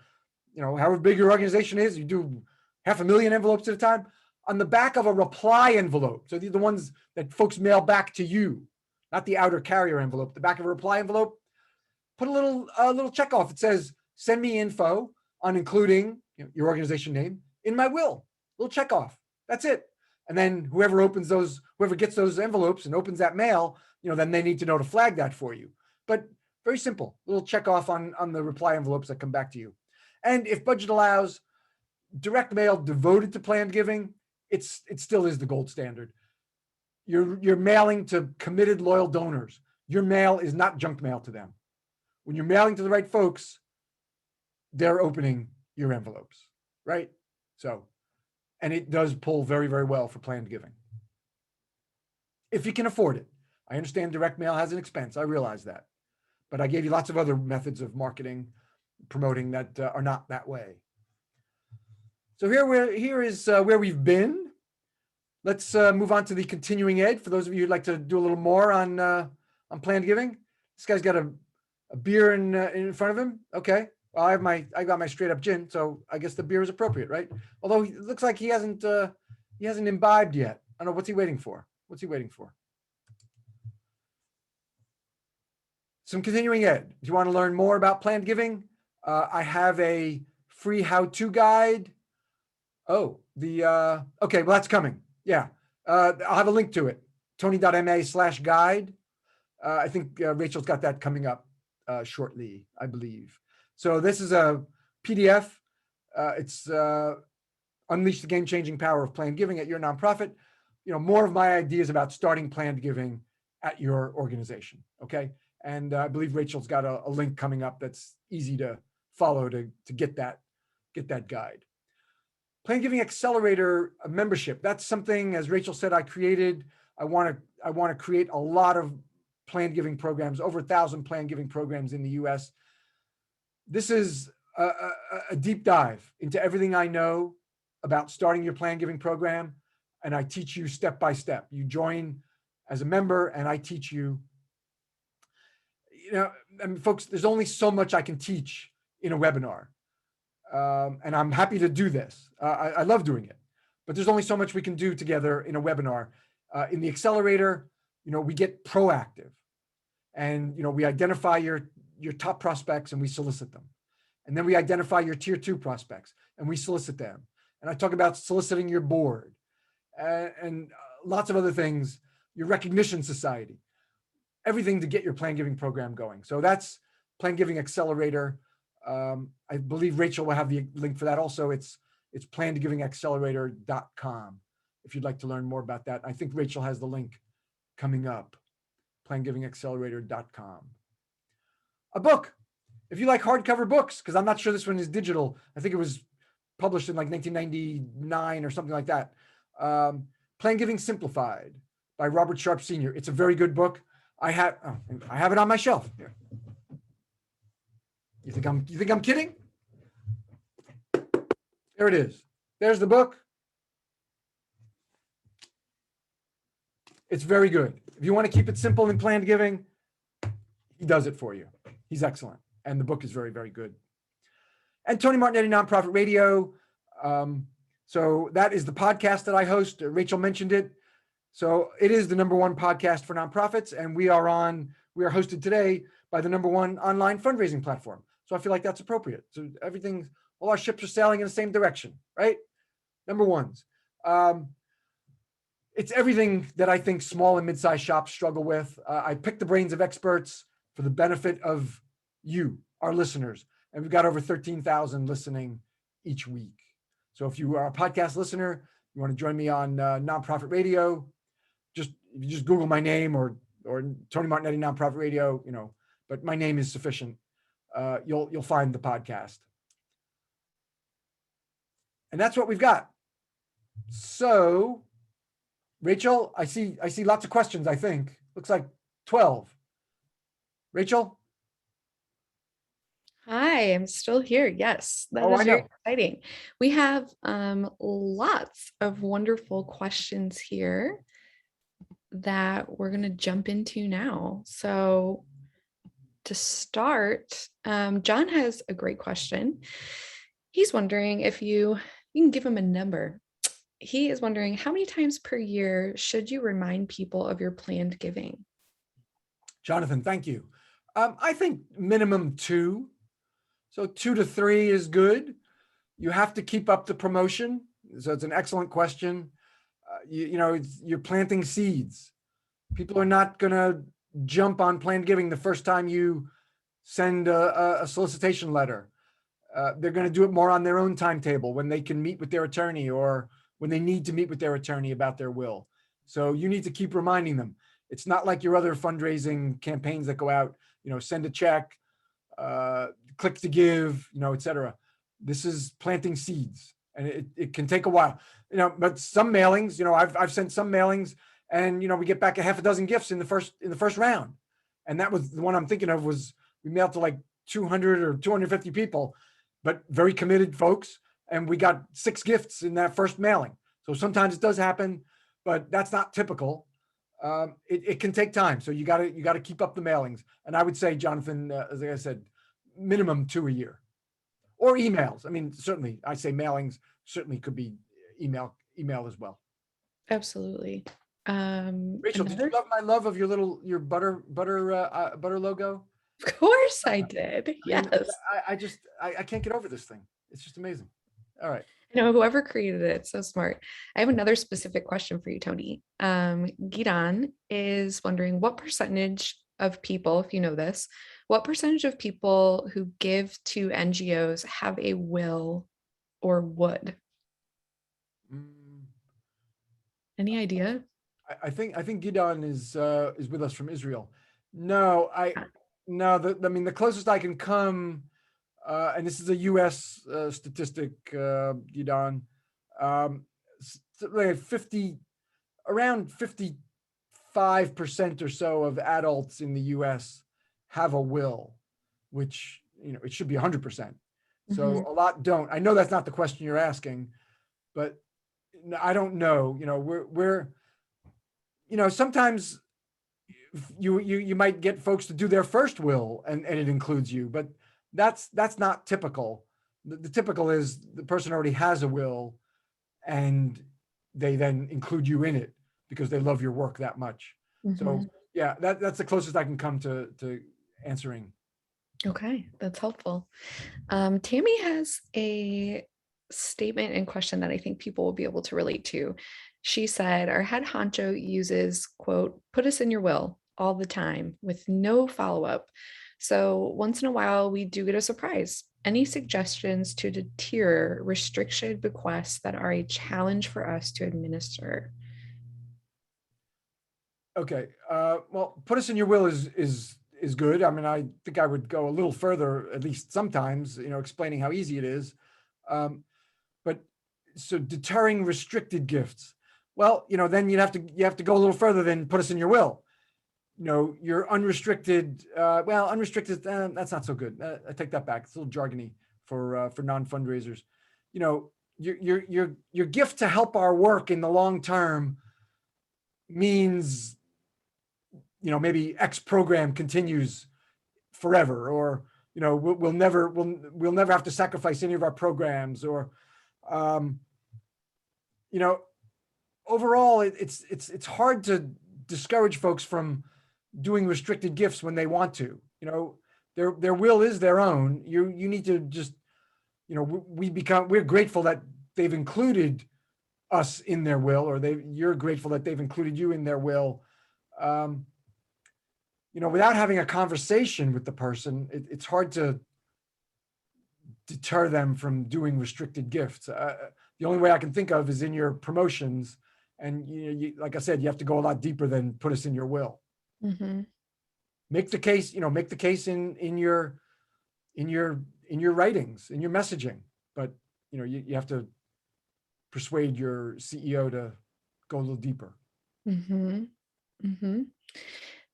however big your organization is, you do 500,000 envelopes at a time, on the back of a reply envelope. So these are the ones that folks mail back to you, not the outer carrier envelope. The back of a reply envelope, put a little check off. It says, send me info on including your organization name in my will. Little check off. That's it. And then whoever gets those envelopes and opens that mail, then they need to know to flag that for you. But very simple, little check off on the reply envelopes that come back to you. And if budget allows, direct mail devoted to planned giving, it still is the gold standard. You're mailing to committed, loyal donors. Your mail is not junk mail to them. When you're mailing to the right folks, they're opening your envelopes, right? So, and it does pull very, very well for planned giving. If you can afford it. I understand direct mail has an expense. I realize that. But I gave you lots of other methods of marketing, promoting that are not that way. So here is where we've been. Let's move on to the continuing ed. For those of you who'd like to do a little more on planned giving, this guy's got a beer in front of him. Okay, well I got my straight up gin, so I guess the beer is appropriate, right? Although it looks like he hasn't imbibed yet. I don't know, what's he waiting for? Some continuing ed. If you want to learn more about planned giving, I have a free how-to guide. Oh, okay, well, that's coming. Yeah, I'll have a link to it, tony.ma/guide. I think Rachel's got that coming up shortly, I believe. So this is a PDF. It's Unleash the Game-Changing Power of Planned Giving at Your Nonprofit. More of my ideas about starting planned giving at your organization, okay? And I believe Rachel's got a link coming up that's easy to follow to get that guide. Planned Giving Accelerator membership. That's something, as Rachel said, I created. I want to create a lot of planned giving programs, over 1,000 planned giving programs in the US. This is a deep dive into everything I know about starting your planned giving program. And I teach you step by step. You join as a member and I teach you. I mean, folks, there's only so much I can teach in a webinar. And I'm happy to do this. I love doing it, but there's only so much we can do together in a webinar. In the Accelerator, we get proactive, and we identify your top prospects and we solicit them, and then we identify your tier 2 prospects and we solicit them. And I talk about soliciting your board and lots of other things, your recognition society, everything to get your plan giving program going. So that's Plan Giving Accelerator. I believe Rachel will have the link for that also. It's plangivingaccelerator.com if you'd like to learn more about that. I think Rachel has the link coming up, plangivingaccelerator.com. A book, if you like hardcover books, because I'm not sure this one is digital. I think it was published in like 1999 or something like that. Plan Giving Simplified by Robert Sharp Sr. It's a very good book. I have it on my shelf here. You think I'm kidding? There it is. There's the book. It's very good. If you want to keep it simple in planned giving, he does it for you. He's excellent. And the book is very, very good. And Tony Martignetti Nonprofit Radio. So that is the podcast that I host. Rachel mentioned it. So it is the #1 podcast for nonprofits. And we are hosted today by the #1 online fundraising platform. So I feel like that's appropriate. So all our ships are sailing in the same direction, right? #1s. It's everything that I think small and mid-sized shops struggle with. I pick the brains of experts for the benefit of you, our listeners. And we've got over 13,000 listening each week. So if you are a podcast listener, you want to join me on Nonprofit Radio, if you just Google my name or Tony Martignetti Nonprofit Radio, but my name is sufficient. You'll find the podcast. And that's what we've got. So, Rachel, I see lots of questions, I think. Looks like 12. Rachel? Hi, I'm still here. Yes, that Oh, is I very know. exciting. We have lots of wonderful questions here that we're going to jump into now. So to start, John has a great question. He's wondering if you can give him a number. He is wondering, how many times per year should you remind people of your planned giving? Jonathan, thank you. I think minimum 2. So 2 to 3 is good. You have to keep up the promotion. So it's an excellent question. You're planting seeds. People are not going to jump on planned giving the first time you send a solicitation letter. They're going to do it more on their own timetable when they can meet with their attorney or when they need to meet with their attorney about their will. So you need to keep reminding them. It's not like your other fundraising campaigns that go out, send a check, click to give, et cetera. This is planting seeds, and it can take a while, but some mailings, I've sent some mailings and, we get back a half a dozen gifts in the first round. And that was the one I'm thinking of was we mailed to like 200 or 250 people, but very committed folks. And we got 6 gifts in that first mailing. So sometimes it does happen, but that's not typical. It can take time. So you got to keep up the mailings. And I would say, Jonathan, as I said, minimum 2 a year, or emails. I mean, certainly I say mailings certainly could be email as well. Absolutely. Rachel, did you love my love of your butter logo? Of course I did. Yes. I can't get over this thing. It's just amazing. All right. Whoever created it, so smart. I have another specific question for you, Tony. Gidan is wondering what percentage of people, if you know this, what percentage of people who give to NGOs have a will or would? Any idea? I think Gidan is with us from Israel. No, the closest I can come, and this is a U.S. statistic, Gidan, like around 55% or so of adults in the U.S. have a will, which it should be 100%. So a lot don't. I know that's not the question you're asking, but I don't know. We're sometimes you might get folks to do their first will and it includes you, but that's not typical. The typical is the person already has a will and they then include you in it because they love your work that much. So yeah, that's the closest I can come to answering. Okay, that's helpful. Tammy has a statement and question that I think people will be able to relate to. She said, our head honcho uses, quote, put us in your will all the time with no follow-up. So once in a while, we do get a surprise. Any suggestions to deter restriction bequests that are a challenge for us to administer? Okay, well, put us in your will is good. I mean, I think I would go a little further, at least sometimes, explaining how easy it is. But so deterring restricted gifts. Well, then you have to go a little further than put us in your will. Your unrestricted. Well, unrestricted. That's not so good. I take that back. It's a little jargony for non-fundraisers. Your gift to help our work in the long term means maybe X program continues forever, or we'll never have to sacrifice any of our programs, or overall it's hard to discourage folks from doing restricted gifts when they want to. Their will is their own. You need to just we're grateful that they've included us in their will, or you're grateful that they've included you in their will. Without having a conversation with the person, it's hard to deter them from doing restricted gifts. The only way I can think of is in your promotions, and like I said, you have to go a lot deeper than put us in your will. Make the case, make the case in your writings, in your messaging, but you have to persuade your CEO to go a little deeper.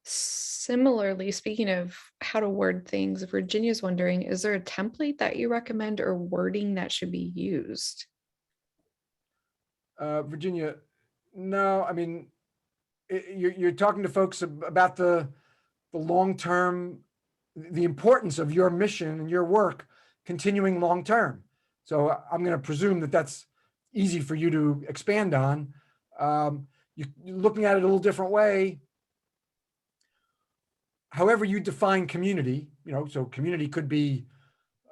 Similarly, speaking of how to word things, Virginia's wondering, is there a template that you recommend or wording that should be used? Virginia, no, I mean, you're talking to folks about the long-term, the importance of your mission and your work continuing long-term. So I'm going to presume that that's easy for you to expand on. You're looking at it a little different way. However you define community, so community could be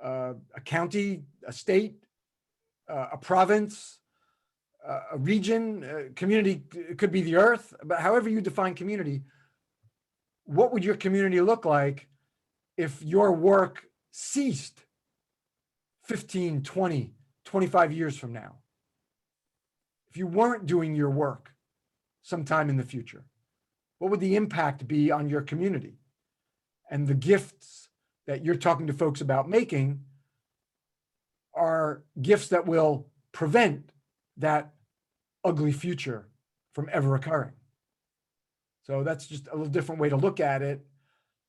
a county, a state, a province, a region. Community could be the earth, but however you define community, what would your community look like if your work ceased 15, 20, 25 years from now? If you weren't doing your work sometime in the future, what would the impact be on your community? And the gifts that you're talking to folks about making are gifts that will prevent that ugly future from ever occurring. So that's just a little different way to look at it.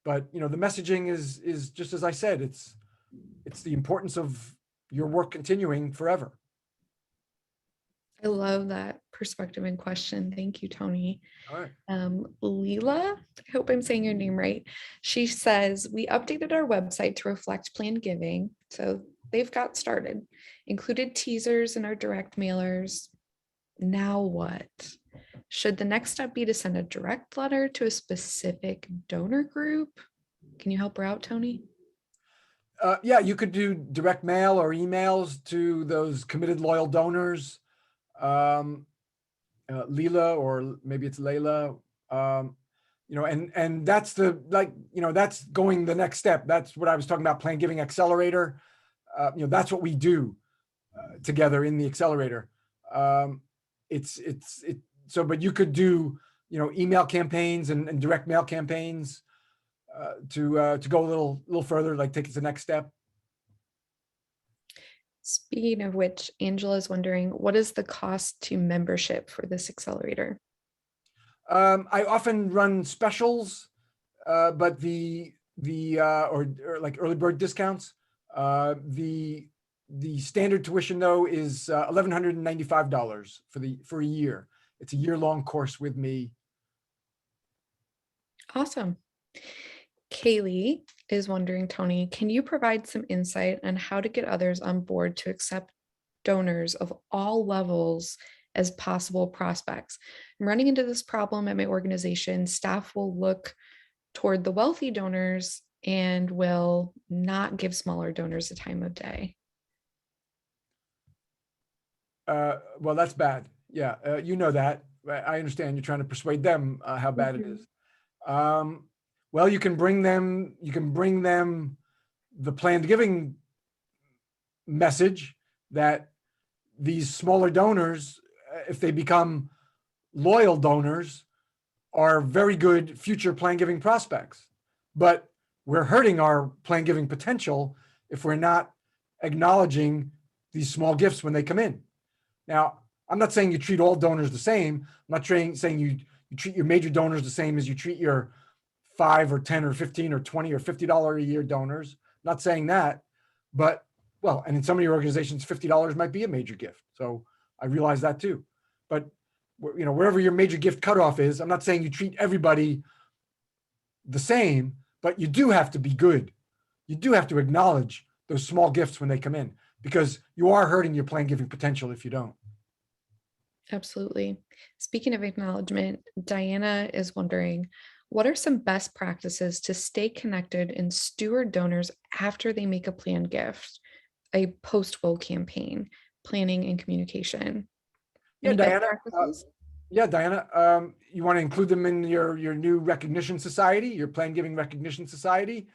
But the messaging is just as I said, it's the importance of your work continuing forever. I love that perspective and question. Thank you, Tony. All right. Leela, I hope I'm saying your name right. She says, we updated our website to reflect planned giving. So they've got started, included teasers in our direct mailers. Now what? Should the next step be to send a direct letter to a specific donor group? Can you help her out, Tony? Yeah, you could do direct mail or emails to those committed loyal donors. Leela, or maybe it's Layla, and that's that's going the next step. That's what I was talking about, Planned Giving Accelerator. That's what we do together in the Accelerator. But you could do, email campaigns and direct mail campaigns to go a little further, like take it to the next step. Speaking of which, Angela is wondering, what is the cost to membership for this accelerator? I often run specials, but or like early bird discounts. The standard tuition though is $1,195 for a year. It's a year-long course with me. Awesome. Kaylee is wondering, Tony, can you provide some insight on how to get others on board to accept donors of all levels as possible prospects? I'm running into this problem at my organization. Staff will look toward the wealthy donors and will not give smaller donors the time of day. Well, that's bad. Yeah, you know that. I understand you're trying to persuade them how bad it is. Well, you can bring them the planned giving message that these smaller donors, if they become loyal donors, are very good future plan giving prospects. But we're hurting our plan giving potential if we're not acknowledging these small gifts when they come in. Now, I'm not saying you treat all donors the same. I'm not saying you treat your major donors the same as you treat your 5 or 10 or 15 or 20 or $50 a year donors. I'm not saying that, but well, and in some of your organizations, $50 might be a major gift. So I realize that too. But wherever your major gift cutoff is, I'm not saying you treat everybody the same, but you do have to be good. You do have to acknowledge those small gifts when they come in, because you are hurting your plan giving potential if you don't. Absolutely. Speaking of acknowledgement, Diana is wondering, what are some best practices to stay connected and steward donors after they make a planned gift, a post-will campaign, planning and communication? Yeah, Any best Diana. practices? Yeah, Diana. You want to include them in your new recognition society, your plan giving recognition society.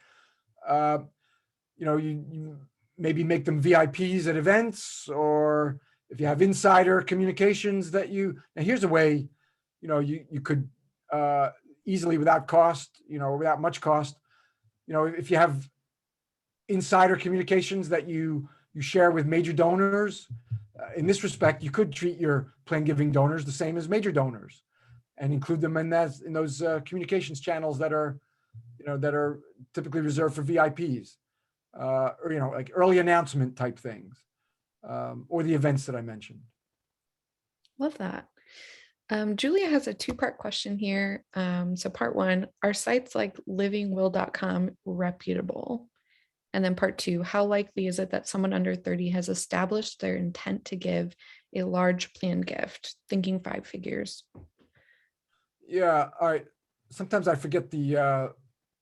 You maybe make them VIPs at events, or if you have insider communications that now here's a way, you could easily, without cost, without much cost, if you have insider communications that you share with major donors, in this respect, you could treat your plan giving donors the same as major donors and include them in those communications channels that are typically reserved for VIPs. Or like early announcement type things, or the events that I mentioned. Love that. Julia has a two-part question here. So part one, are sites like livingwill.com reputable? And then part two, how likely is it that someone under 30 has established their intent to give a large planned gift, thinking 5 figures? Yeah, all right. Sometimes I forget the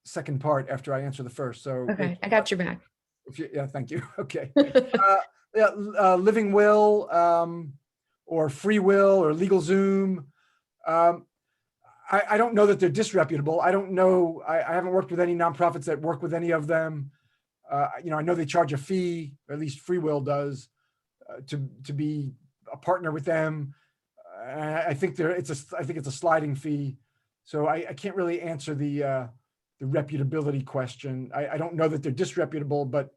second part after I answer the first. So Okay, I got your back. Yeah, thank you. Okay. Living Will, or Free Will, or LegalZoom. I don't know that they're disreputable. I don't know. I haven't worked with any nonprofits that work with any of them. I know they charge a fee, or at least Free Will does, to be a partner with them. I think it's a sliding fee. So I can't really answer the reputability question. I don't know that they're disreputable, but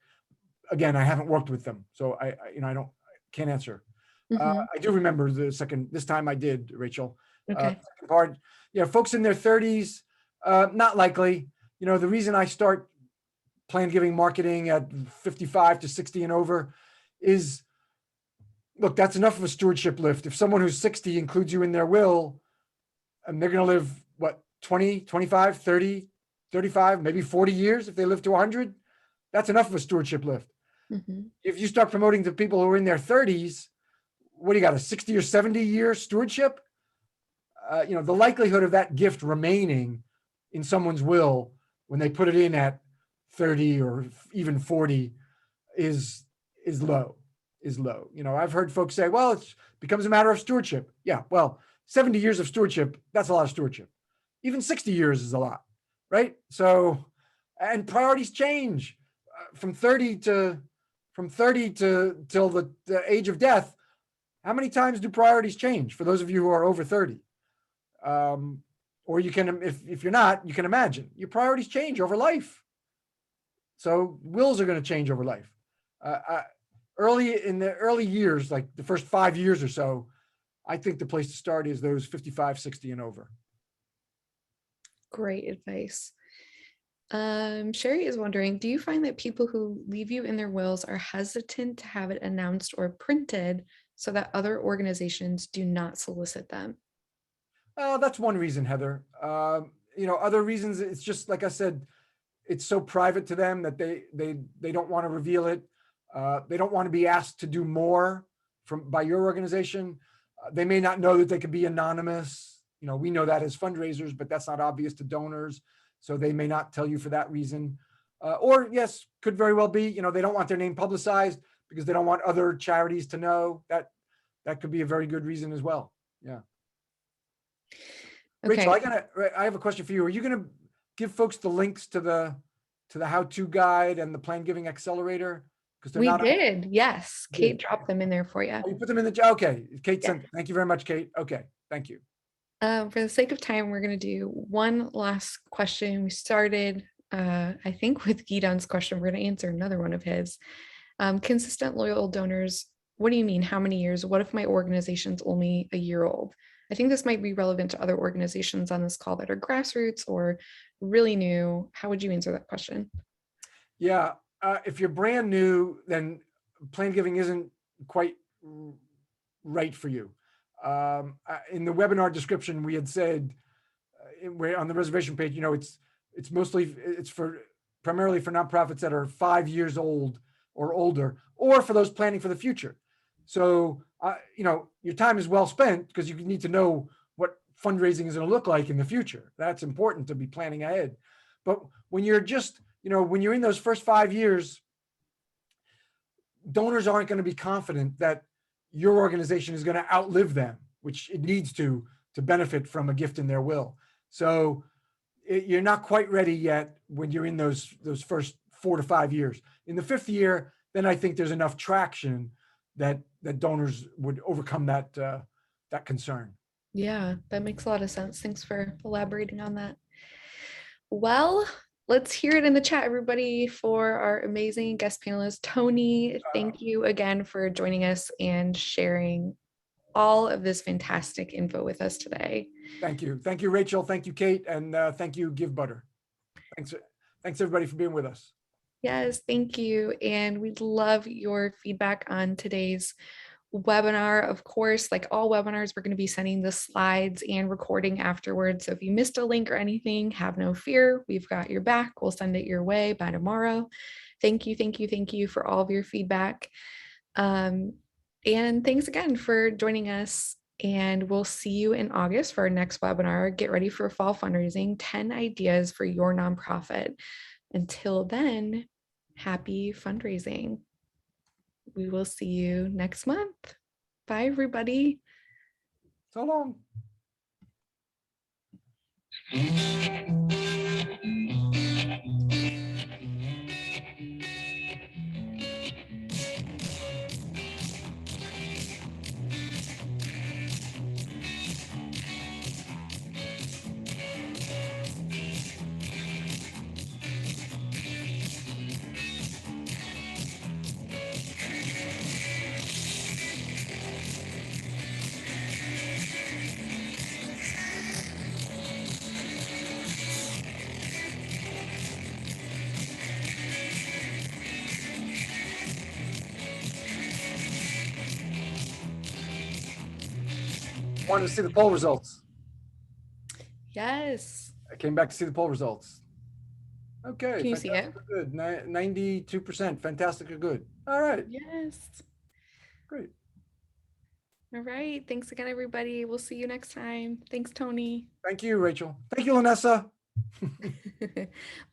again, I haven't worked with them, so I can't answer. I do remember this time I did, Rachel. Okay. Second part, folks in their 30s, not likely. The reason I start plan giving marketing at 55 to 60 and over is, look, that's enough of a stewardship lift. If someone who's 60 includes you in their will, and they're going to live, what, 20, 25, 30, 35, maybe 40 years if they live to 100, that's enough of a stewardship lift. If you start promoting to people who are in their 30s, what do you got, a 60 or 70 year stewardship? The likelihood of that gift remaining in someone's will when they put it in at 30 or even 40 is low. I've heard folks say, well, it becomes a matter of stewardship. Yeah, well, 70 years of stewardship, that's a lot of stewardship. Even 60 years is a lot, right? So, and priorities change from 30 to till the age of death. How many times do priorities change for those of you who are over 30? Or you can, if you're not, you can imagine your priorities change over life. So wills are going to change over life. In the early years, like the first 5 years or so, I think the place to start is those 55, 60 and over. Great advice. Sherry is wondering, do you find that people who leave you in their wills are hesitant to have it announced or printed so that other organizations do not solicit them? That's one reason, Heather. other reasons, it's just like I said, it's so private to them that they don't want to reveal it. They don't want to be asked to do more by your organization. They may not know that they could be anonymous. We know that as fundraisers, but that's not obvious to donors. So they may not tell you for that reason. Or yes, could very well be, they don't want their name publicized because they don't want other charities to know. That could be a very good reason as well. Yeah. Okay. Rachel, I have a question for you. Are you going to give folks the links to the how-to guide and the Plan Giving Accelerator? Because We did. Yes. You Kate did. dropped them in there for you. Oh, you put them in the, okay. Kate Yeah. sent, thank you very much, Kate. Okay. Thank you. For the sake of time, we're going to do one last question. We started, I think, with Gidon's question. We're going to answer another one of his. Consistent loyal donors, what do you mean? How many years? What if my organization's only a year old? I think this might be relevant to other organizations on this call that are grassroots or really new. How would you answer that question? Yeah. If you're brand new, then Plan Giving isn't quite right for you. In the webinar description, we had said on the reservation page, it's primarily for nonprofits that are 5 years old or older, or for those planning for the future. So, your time is well spent because you need to know what fundraising is going to look like in the future. That's important to be planning ahead. But when you're just, when you're in those first 5 years, donors aren't going to be confident that your organization is going to outlive them, which it needs to benefit from a gift in their will. So you're not quite ready yet when you're in those first 4 to 5 years. In the 5th year, then I think there's enough traction that donors would overcome that concern. Yeah, that makes a lot of sense. Thanks for elaborating on that. Well, let's hear it in the chat, everybody, for our amazing guest panelist, Tony. Thank you again for joining us and sharing all of this fantastic info with us today. Thank you. Thank you, Rachel. Thank you, Kate. And thank you, Givebutter. Thanks, everybody, for being with us. Yes, thank you. And we'd love your feedback on today's webinar. Of course, like all webinars, we're going to be sending the slides and recording afterwards. So if you missed a link or anything, have no fear. We've got your back. We'll send it your way by tomorrow. Thank you for all of your feedback. And thanks again for joining us. And we'll see you in August for our next webinar. Get ready for fall fundraising, 10 ideas for your nonprofit. Until then, happy fundraising. We will see you next month. Bye, everybody. So long. Wanted to see the poll results. Yes. I came back to see the poll results. Okay. Can you see it? Good. 92%. Fantastic or good. All right. Yes. Great. All right. Thanks again, everybody. We'll see you next time. Thanks, Tony. Thank you, Rachel. Thank you, Lanessa.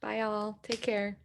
Bye, all. Take care.